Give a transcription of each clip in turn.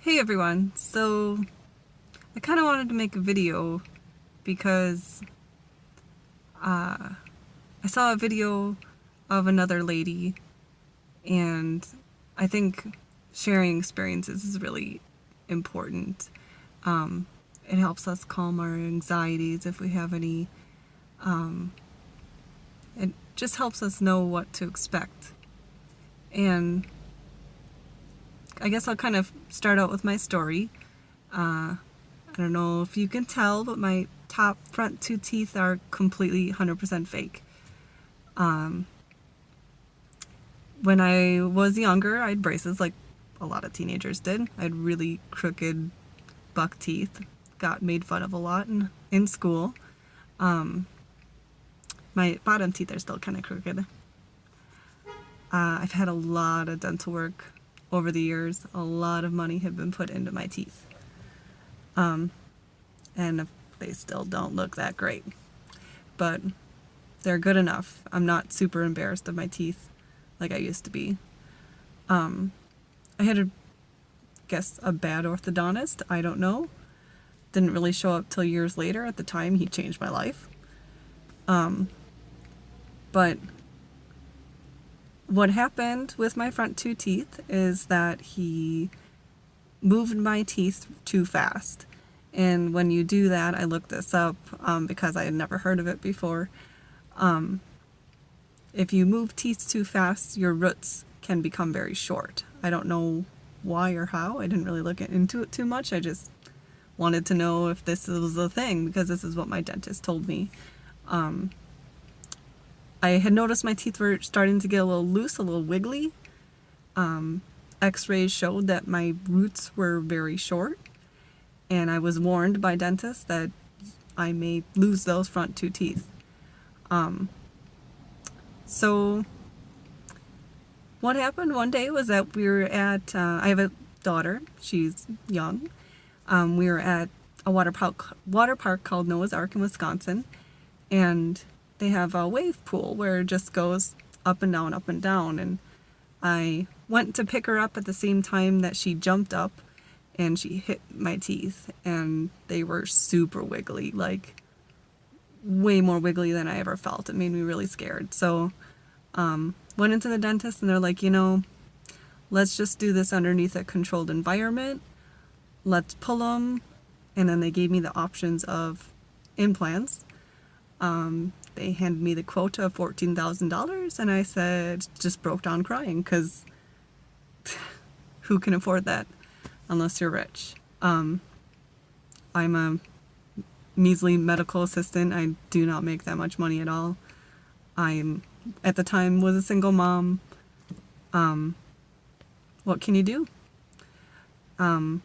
Hey everyone, so I kind of wanted to make a video because I saw a video of another lady, and I think sharing experiences is really important. It helps us calm our anxieties if we have any. It just helps us know what to expect. And I guess I'll kind of start out with my story. I don't know if you can tell, but my top front two teeth are completely 100% fake. When I was younger, I had braces like a lot of teenagers did. I had really crooked buck teeth, got made fun of a lot in school. My bottom teeth are still kind of crooked. I've had a lot of dental work over the years. A lot of money had been put into my teeth. And they still don't look that great. But they're good enough. I'm not super embarrassed of my teeth like I used to be. I had a bad orthodontist. I don't know. Didn't really show up till years later. At the time, he changed my life. But what happened with my front two teeth is that he moved my teeth too fast. And when you do that, I looked this up because I had never heard of it before. If you move teeth too fast, your roots can become very short. I don't know why or how. I didn't really look into it too much. I just wanted to know if this was a thing because this is what my dentist told me. I had noticed my teeth were starting to get a little loose, a little wiggly. X-rays showed that my roots were very short. And I was warned by dentists that I may lose those front two teeth. So what happened one day was that we were at, I have a daughter, she's young. We were at a water park called Noah's Ark in Wisconsin. And they have a wave pool where it just goes up and down, up and down. And I went to pick her up at the same time that she jumped up. And she hit my teeth, and they were super wiggly, like way more wiggly than I ever felt. It made me really scared. So went into the dentist, and they're like, let's just do this underneath a controlled environment. Let's pull them. And then they gave me the options of implants. They handed me the quota of $14,000, and I said, just broke down crying, because who can afford that? Unless you're rich. I'm a measly medical assistant. I do not make that much money at all. At the time, was a single mom. What can you do? And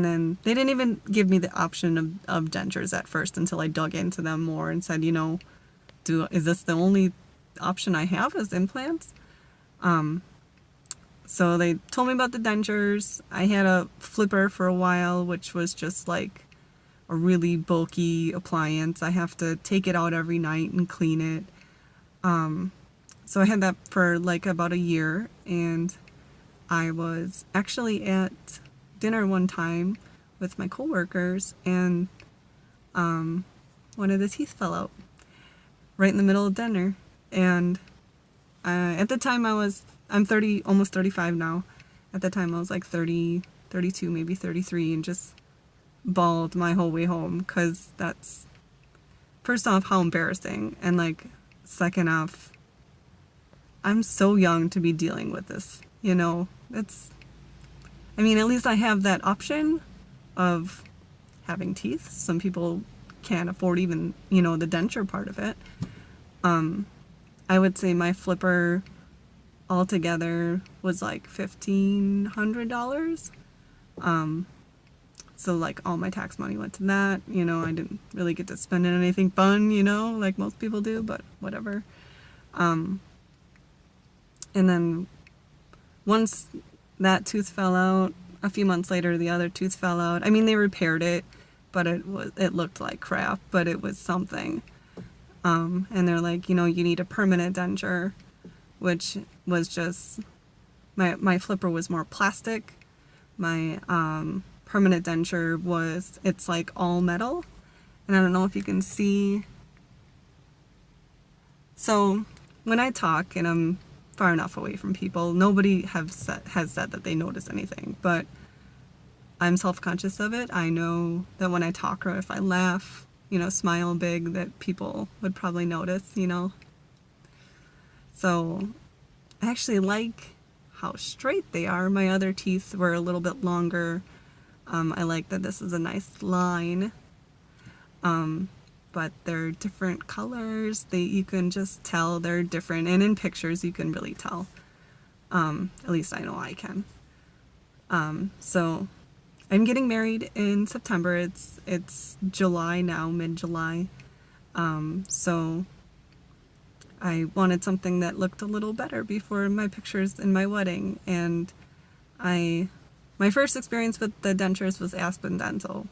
then they didn't even give me the option of dentures at first until I dug into them more and said, is this the only option I have is implants? So they told me about the dentures. I had a flipper for a while, which was just like a really bulky appliance. I have to take it out every night and clean it. So I had that for like about a year, and I was actually at dinner one time with my coworkers, and one of the teeth fell out right in the middle of dinner. And at the time I'm 30, almost 35 now. At the time I was like 30, 32, maybe 33, and just bawled my whole way home, because that's, first off, how embarrassing, and like, second off, I'm so young to be dealing with this, at least I have that option of having teeth. Some people can't afford even, the denture part of it. I would say my flipper altogether was like $1,500. So like all my tax money went to that. I didn't really get to spend it on anything fun, like most people do, but whatever. And then once that tooth fell out, a few months later the other tooth fell out. They repaired it, but it looked like crap, but it was something. And they're like, you need a permanent denture, which was just, my flipper was more plastic, My permanent denture it's like all metal. And I don't know if you can see. So when I talk and I'm far enough away from people, nobody has said that they notice anything. But I'm self-conscious of it. I know that when I talk or if I laugh, smile big, that people would probably notice, So I actually like how straight they are. My other teeth were a little bit longer. I like that this is a nice line. But they're different colors. You can just tell they're different. And in pictures, you can really tell. At least I know I can. So I'm getting married in September. It's July now, mid-July. So I wanted something that looked a little better before my pictures in my wedding. And my first experience with the dentures was Aspen Dental.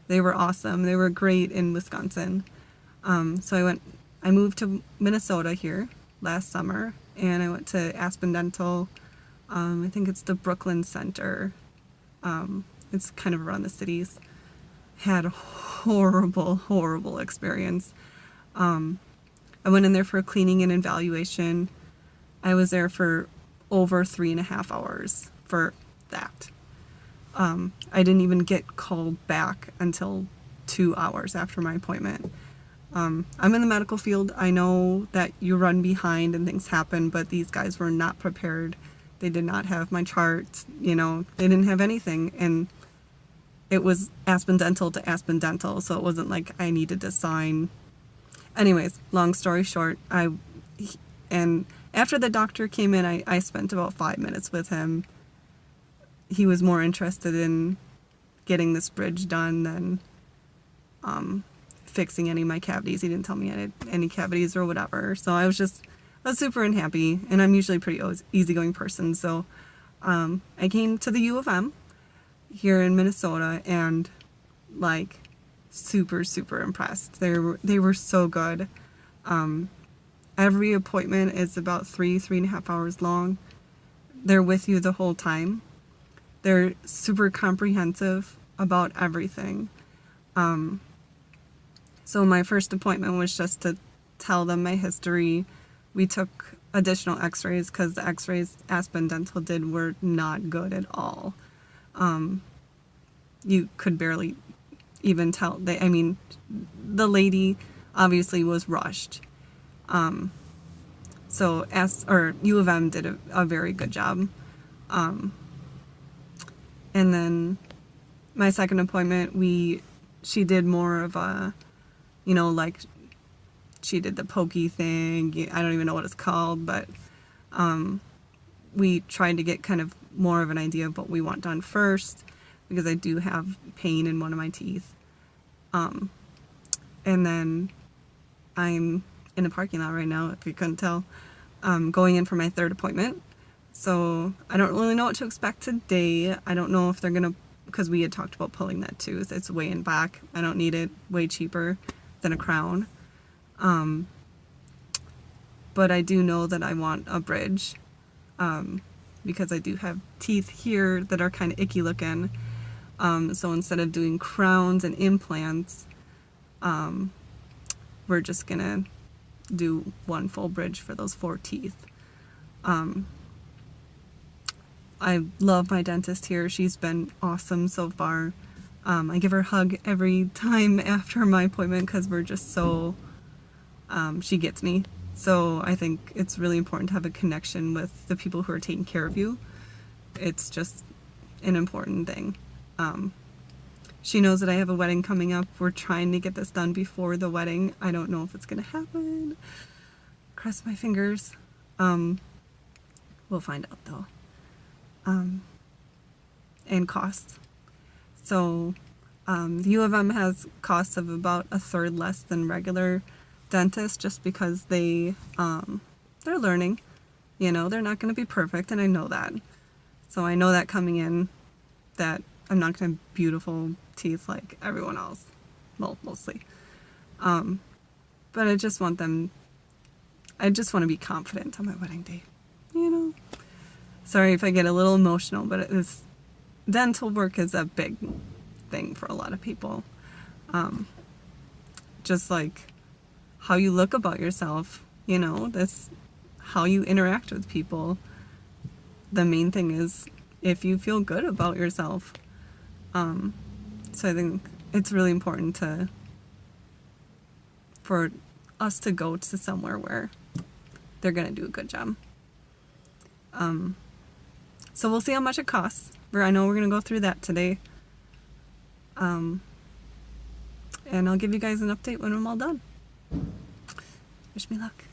They were awesome. They were great in Wisconsin. So I moved to Minnesota here last summer, and I went to Aspen Dental. I think it's the Brooklyn Center. It's kind of around the cities. Had a horrible experience. I went in there for a cleaning and evaluation. I was there for over 3.5 hours for that. I didn't even get called back until 2 hours after my appointment. I'm in the medical field. I know that you run behind and things happen, but these guys were not prepared. They did not have my charts, they didn't have anything. And it was Aspen Dental to Aspen Dental, so it wasn't like I needed to sign. Anyways, long story short, and after the doctor came in, I spent about 5 minutes with him. He was more interested in getting this bridge done than fixing any of my cavities. He didn't tell me I had any cavities or whatever. So I was super unhappy, and I'm usually a pretty easygoing person. So I came to the U of M here in Minnesota and super impressed. They were so good. Every appointment is about 3.5 hours long. They're with you the whole time. They're super comprehensive about everything. So my first appointment was just to tell them my history. We took additional x-rays because the x-rays Aspen Dental did were not good at all. You could barely even tell. The lady obviously was rushed. So U of M did a very good job. And then my second appointment, she did more of a, she did the pokey thing. I don't even know what it's called, but we tried to get kind of more of an idea of what we want done first, because I do have pain in one of my teeth. And then I'm in a parking lot right now, if you couldn't tell, going in for my third appointment. So I don't really know what to expect today. I don't know if they're going to, because we had talked about pulling that tooth. It's way in back. I don't need it. Way cheaper than a crown. But I do know that I want a bridge, because I do have teeth here that are kind of icky looking. So instead of doing crowns and implants, we're just going to do one full bridge for those 4 teeth. I love my dentist here. She's been awesome so far. I give her a hug every time after my appointment because we're just so, she gets me. So I think it's really important to have a connection with the people who are taking care of you. It's just an important thing. She knows that I have a wedding coming up. We're trying to get this done before the wedding. I don't know if it's going to happen. Cross my fingers. We'll find out though. And costs. So the U of M has costs of about 1/3 less than regular dentists, just because they're learning. They're not going to be perfect, and I know that. So I know that coming in, that I'm not going to have beautiful teeth like everyone else. Well, mostly. But I just want to be confident on my wedding day. Sorry if I get a little emotional, but dental work is a big thing for a lot of people. Just like how you look about yourself, you know, that's how you interact with people. The main thing is if you feel good about yourself. So I think it's really important for us to go to somewhere where they're going to do a good job. So we'll see how much it costs. I know we're going to go through that today. And I'll give you guys an update when I'm all done. Wish me luck.